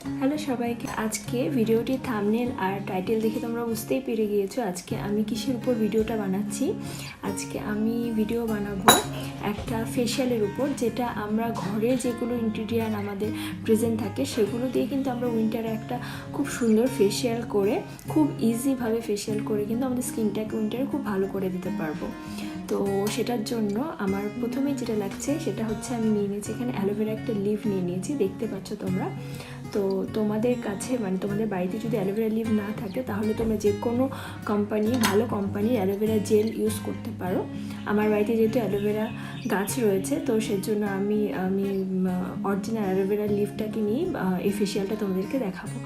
Hello সবাইকে। আজকে ভিডিওটির থাম্বনেল আর টাইটেল দেখে তোমরা বুঝতেই পেরে গিয়েছো আজকে আমি কিসের উপর ভিডিওটা বানাচ্ছি। আজকে আমি ভিডিও বানাবো একটা ফেশিয়ালের উপর, যেটা আমরা ঘরে যেগুলো ইনগ্রিডিয়েন্ট আমাদের প্রেজেন্ট থাকে সেগুলো দিয়ে কিন্তু আমরা উইন্টারে একটা খুব সুন্দর ফেশিয়াল করে, খুব ইজিভাবে ফেশিয়াল করে কিন্তু আমাদের স্কিনটাকে উইন্টারে খুব ভালো করে দিতে পারবো। তো সেটার জন্য আমার প্রথমে যেটা লাগছে সেটা হচ্ছে আমি নিয়ে নিয়েছি এখানে অ্যালোভেরা একটা লিভ নিয়ে নিয়েছি, দেখতে পাচ্ছ তোমরা। তো তোমাদের কাছে তোমাদের বাড়িতে যদি অ্যালোভেরা লিভ না থাকে তাহলে তোমরা যে কোনো ভালো কোম্পানির অ্যালোভেরা জেল ইউজ করতে পারো। আমার বাড়িতে যেহেতু অ্যালোভেরা গাছ রয়েছে তো সেজন্য আমি অরিজিনাল অ্যালোভেরা লিভটাকে নিয়ে এই ফেশিয়ালটা তোমাদেরকে দেখাবো।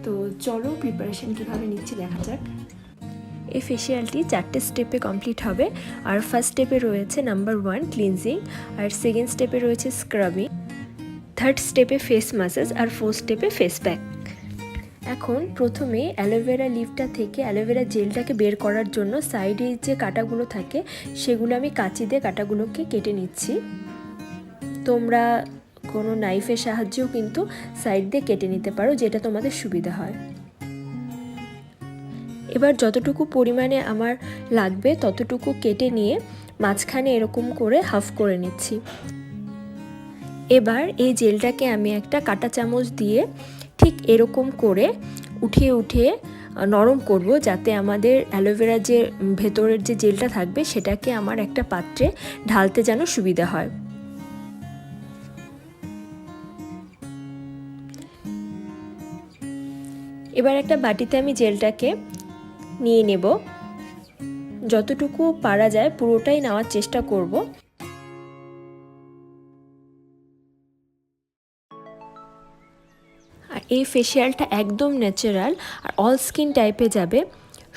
তো চলো প্রিপারেশন কীভাবে নিচ্ছি দেখা যাক। এই ফেশিয়ালটি 4টে স্টেপে কমপ্লিট হবে। আর ফার্স্ট স্টেপে রয়েছে নাম্বার 1 ক্লিনজিং, আর সেকেন্ড স্টেপে রয়েছে স্ক্রাবিং, থার্ড স্টেপে ফেস ম্যাসাজ, আর ফোর্থ স্টেপে ফেস প্যাক। এখন প্রথমে অ্যালোভেরা লিভটা থেকে অ্যালোভেরা জেলটাকে বের করার জন্য সাইডে যে কাঁটাগুলো থাকে সেগুলো আমি কাঁচি দিয়ে কাঁটাগুলোকে কেটে নিচ্ছি। তোমরা কোনো নাইফের সাহায্যেও কিন্তু সাইড দিয়ে কেটে নিতে পারো, যেটা তোমাদের সুবিধা হয়। এবার যতটুকু পরিমাণে আমার লাগবে ততটুকু কেটে নিয়ে মাঝখানে এরকম করে হাফ করে নিচ্ছি। এবার এই জেলটাকে আমি একটা কাঁটা চামচ দিয়ে ঠিক এরকম করে উঠিয়ে উঠিয়ে নরম করব, যাতে আমাদের অ্যালোভেরা যে ভেতরের যে জেলটা থাকবে সেটাকে আমার একটা পাত্রে ঢালতে যেন সুবিধা হয়। এবার একটা বাটিতে আমি জেলটাকে নিয়ে নেব, যতটুকু পারা যায় পুরোটাই নেওয়ার চেষ্টা করব। আর এই ফেশিয়ালটা একদম ন্যাচারাল আর অল স্কিন টাইপে যাবে।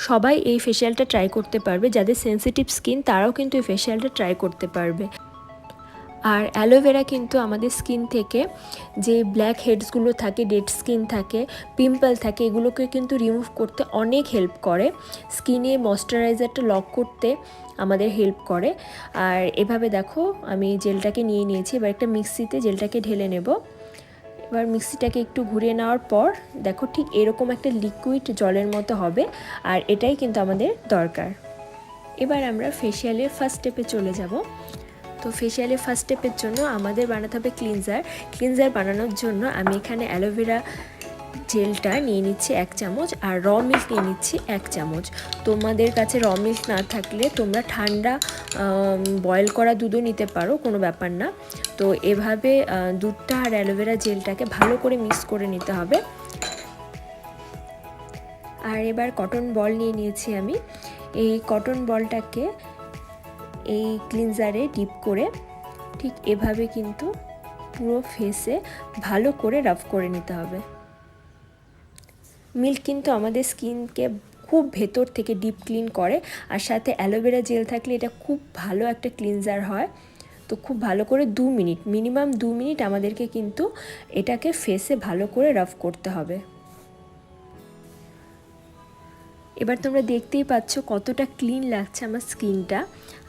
সবাই এই ফেশিয়ালটা ট্রাই করতে পারবে, যাদের সেন্সিটিভ স্কিন তারাও কিন্তু এই ফেশিয়ালটা ট্রাই করতে পারবে। আর অ্যালোভেরা কিন্তু আমাদের স্কিন থেকে যে ব্ল্যাক হেডসগুলো থাকে, ডেড স্কিন থাকে, পিম্পল থাকে, এগুলোকে কিন্তু রিমুভ করতে অনেক হেল্প করে। স্কিনে ময়শ্চারাইজারটা লক করতে আমাদের হেল্প করে। আর এভাবে দেখো আমি জেলটাকে নিয়ে নিয়েছি। এবার একটা মিক্সিতে জেলটাকে ঢেলে নেব। এবার মিক্সিটাকে একটু ঘুরিয়ে নেওয়ার পর দেখো ঠিক এরকম একটা লিকুইড জলের মতো হবে, আর এটাই কিন্তু আমাদের দরকার। এবার আমরা ফেশিয়ালের ফার্স্ট স্টেপে চলে যাব। তো ফেশিয়ালের ফার্স্ট স্টেপের জন্য আমাদের বানাতে হবে ক্লিনজার বানানোর জন্য আমি এখানে অ্যালোভেরা জেলটা নিয়ে নিচ্ছি 1 চামচ, আর র মিল্ক নিয়ে নিচ্ছি 1 চামচ। তোমাদের কাছে র মিল্ক না থাকলে তোমরা ঠান্ডা বয়েল করা দুধও নিতে পারো, কোনো ব্যাপার না। তো এভাবে দুধটা আর অ্যালোভেরা জেলটাকে ভালো করে মিক্স করে নিতে হবে। আর এবার কটন বল নিয়ে নিয়েছি আমি। এই কটন বলটাকে এই ক্লিনজারে ডিপ করে ঠিক এভাবে কিন্তু পুরো ফেসে ভালো করে রাব করে নিতে হবে। মিল্ক কিন্তু আমাদের স্কিনকে খুব ভেতর থেকে ডিপ ক্লিন করে, আর সাথে অ্যালোভেরা জেল থাকলে এটা খুব ভালো একটা ক্লিনজার হয়। তো খুব ভালো করে 2 মিনিট, মিনিমাম 2 মিনিট আমাদেরকে কিন্তু এটাকে ফেসে ভালো করে রাব করতে হবে। এবার তোমরা দেখতেই পাচ্ছ কতটা ক্লিন লাগছে আমার স্কিনটা।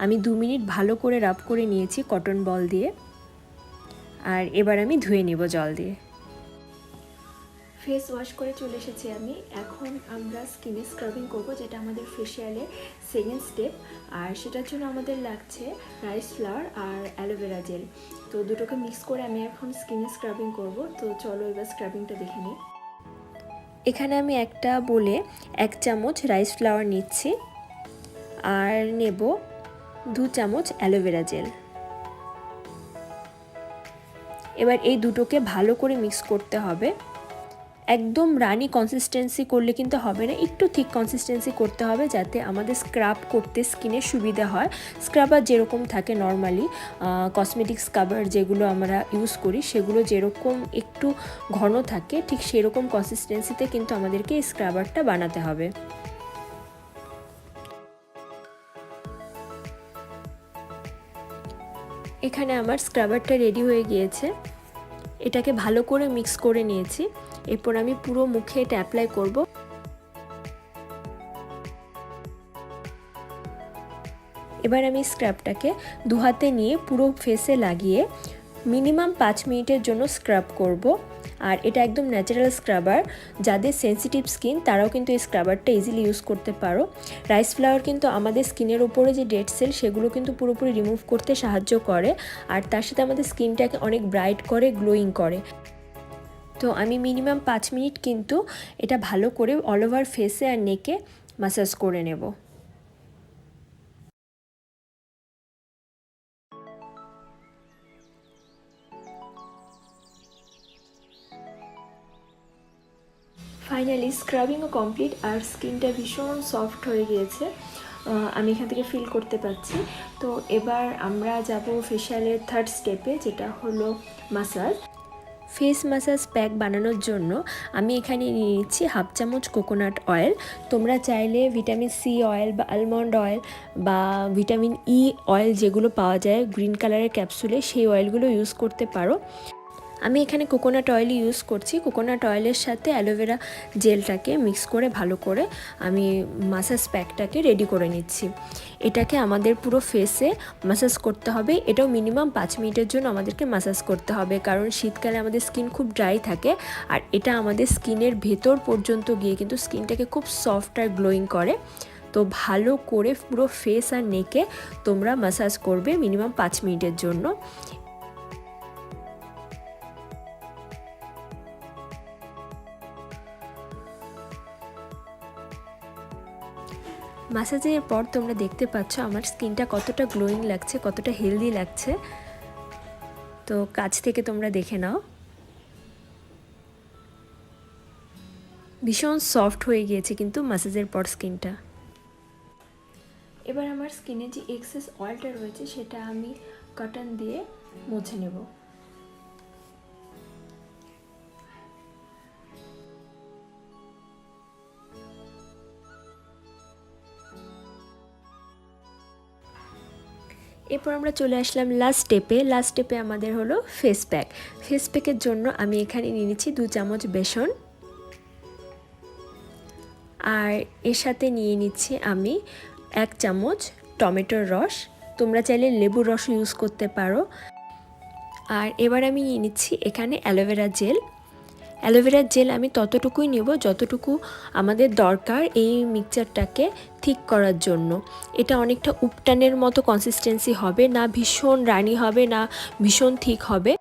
আমি 2 মিনিট ভালো করে রাব করে নিয়েছি কটন বল দিয়ে। আর এবার আমি ধুয়ে নেব জল দিয়ে। ফেস ওয়াশ করে চলে এসেছি আমি। এখন আমরা স্কিনে স্ক্রাবিং করব, যেটা আমাদের ফেশিয়ালের সেকেন্ড স্টেপ। আর সেটার জন্য আমাদের লাগছে রাইস ফ্লাওয়ার আর অ্যালোভেরা জেল। তো দুটোকে মিক্স করে আমি এখন স্কিনে স্ক্রাবিং করব। তো চলো এবার স্ক্রাবিংটা দেখে নিই। এখানে আমি একটা বলে 1 চামচ রাইস ফ্লাওয়ার নিচ্ছি, আর নেব 2 চামচ অ্যালোভেরা জেল। এবার এই দুটোকে ভালো করে মিক্স করতে হবে। একদম রানি কনসিস্টেন্সি করলে কিন্তু হবে না, একটু থিক কনসিস্টেন্সি করতে হবে, যাতে আমাদের স্ক্রাব করতে স্কিনে সুবিধা হয়। স্ক্রাবার যেরকম থাকে নর্মালি কসমেটিক স্ক্রাবার যেগুলো আমরা ইউজ করি সেগুলো যেরকম একটু ঘন থাকে, ঠিক সেরকম কনসিস্টেন্সিতে কিন্তু আমাদেরকে এই স্ক্রাবারটা বানাতে হবে। এখানে আমার স্ক্রাবারটা রেডি হয়ে গিয়েছে। এটাকে ভালো করে মিক্স করে নিয়েছি। এরপর আমি পুরো মুখে এটা অ্যাপ্লাই করব। এবার আমি স্ক্রাবটাকে 2 হাতে নিয়ে পুরো ফেসে লাগিয়ে মিনিমাম 5 মিনিটের জন্য স্ক্রাব করব। আর এটা একদম ন্যাচারাল স্ক্রাবার, যাদের সেন্সিটিভ স্কিন তারাও কিন্তু এই স্ক্রাবারটা ইজিলি ইউজ করতে পারো। রাইস ফ্লাওয়ার কিন্তু আমাদের স্কিনের উপরে যে ডেড সেল সেগুলো কিন্তু পুরোপুরি রিমুভ করতে সাহায্য করে, আর তার সাথে আমাদের স্কিনটাকে অনেক ব্রাইট করে, গ্লোয়িং করে। তো আমি মিনিমাম 5 মিনিট কিন্তু এটা ভালো করে অল ওভার ফেসে আর নেকে ম্যাসাজ করে নেব। ফাইনালি স্ক্রাবিংও কমপ্লিট, আর স্কিনটা ভীষণ সফট হয়ে গিয়েছে, আমি এখান থেকে ফিল করতে পারছি। তো এবার আমরা যাব ফেশিয়ালের থার্ড স্টেপে, যেটা হলো মাসাজ। ফেস ম্যাসাজ প্যাক বানানোর জন্য আমি এখানে নিয়ে নিচ্ছি 1/2 চামচ কোকোনাট অয়েল। তোমরা চাইলে ভিটামিন সি অয়েল বা আলমন্ড অয়েল বা ভিটামিন ই অয়েল যেগুলো পাওয়া যায় গ্রিন কালারের ক্যাপসুলে, সেই অয়েলগুলো ইউজ করতে পারো। আমি এখানে কোকোনাট অয়েল ইউজ করছি। কোকোনাট অয়েলের সাথে অ্যালোভেরা জেলটাকে মিক্স করে ভালো করে আমি মাসাজ প্যাকটাকে রেডি করে নিচ্ছি। এটাকে আমাদের পুরো ফেসে মাসাজ করতে হবে। এটাও মিনিমাম 5 মিনিটের জন্য আমাদেরকে মাসাজ করতে হবে, কারণ শীতকালে আমাদের স্কিন খুব ড্রাই থাকে, আর এটা আমাদের স্কিনের ভেতর পর্যন্ত গিয়ে কিন্তু স্কিনটাকে খুব সফট আর গ্লোয়িং করে। তো ভালো করে পুরো ফেস আর নেকে তোমরা মাসাজ করবে মিনিমাম 5 মিনিটের জন্য। ম্যাসাজের পর তোমরা দেখতে পাচ্ছ আমার স্কিনটা কতটা গ্লোয়িং লাগছে, কতটা হেলদি লাগছে। তো কাছ থেকে তোমরা দেখে নাও, ভীষণ সফট হয়ে গিয়েছে কিন্তু ম্যাসাজের পর স্কিনটা। এবার আমার স্কিনে যে এক্সেস অয়েলটা রয়েছে সেটা আমি কটন দিয়ে মুছে নেব। এরপর আমরা চলে আসলাম লাস্ট স্টেপে আমাদের হলো ফেস প্যাক। ফেস প্যাকের জন্য আমি এখানে নিয়ে নিচ্ছি 2 চামচ বেসন, আর এর সাথে নিয়ে নিচ্ছি আমি 1 চামচ টমেটোর রস। তোমরা চাইলে লেবুর রস ইউজ করতে পারো। আর এবার আমি নিয়ে নিচ্ছি এখানে অ্যালোভেরা জেল। অ্যালোভেরার জেল আমি ততটুকুই নেব যতটুকু আমাদের দরকার এই মিক্সচারটাকে ঠিক করার জন্য। এটা অনেকটা উপটানের মতো কনসিস্টেন্সি হবে, না ভীষণ রানি হবে না ভীষণ ঠিক হবে।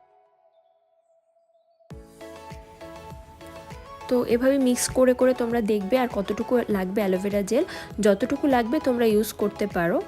তো এভাবে মিক্স করে করে তোমরা দেখবে আর কতটুকু লাগবে অ্যালোভেরা জেল, যতটুকু লাগবে তোমরা ইউজ করতে পারো।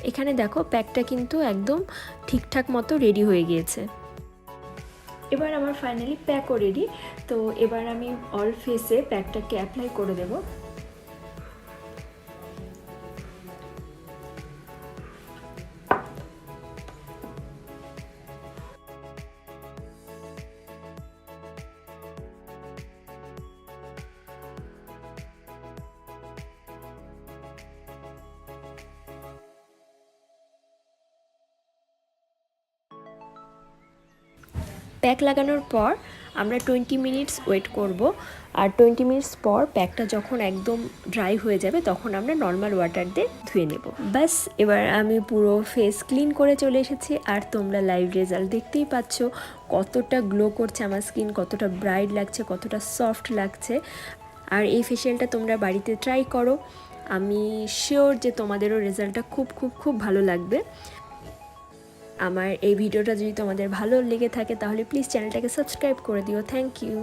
এখানে দেখো প্যাকটা কিন্তু একদম ঠিকঠাক মতো রেডি হয়ে গিয়েছে। এবার আমার ফাইনালি প্যাকও রেডি। তো এবার আমি অল ফেসে প্যাকটাকে অ্যাপ্লাই করে দেব। প্যাক লাগানোর পর আমরা 20 মিনিটস ওয়েট করব, আর 20 মিনিটস পর প্যাকটা যখন একদম ড্রাই হয়ে যাবে তখন আমরা নর্মাল ওয়াটার দিয়ে ধুয়ে নেব। ব্যাস, এবার আমি পুরো ফেস ক্লিন করে চলে এসেছি, আর তোমরা লাইভ রেজাল্ট দেখতেই পাচ্ছ কতটা গ্লো করছে আমার স্কিন, কতটা ব্রাইট লাগছে, কতটা সফট লাগছে। আর এই ফেশিয়ালটা তোমরা বাড়িতে ট্রাই করো, আমি শিওর যে তোমাদেরও রেজাল্টটা খুব খুব খুব ভালো লাগবে। আমার এই ভিডিওটা যদি তোমাদের ভালো লেগে থাকে তাহলে প্লিজ চ্যানেলটাকে সাবস্ক্রাইব করে দিও। Thank you.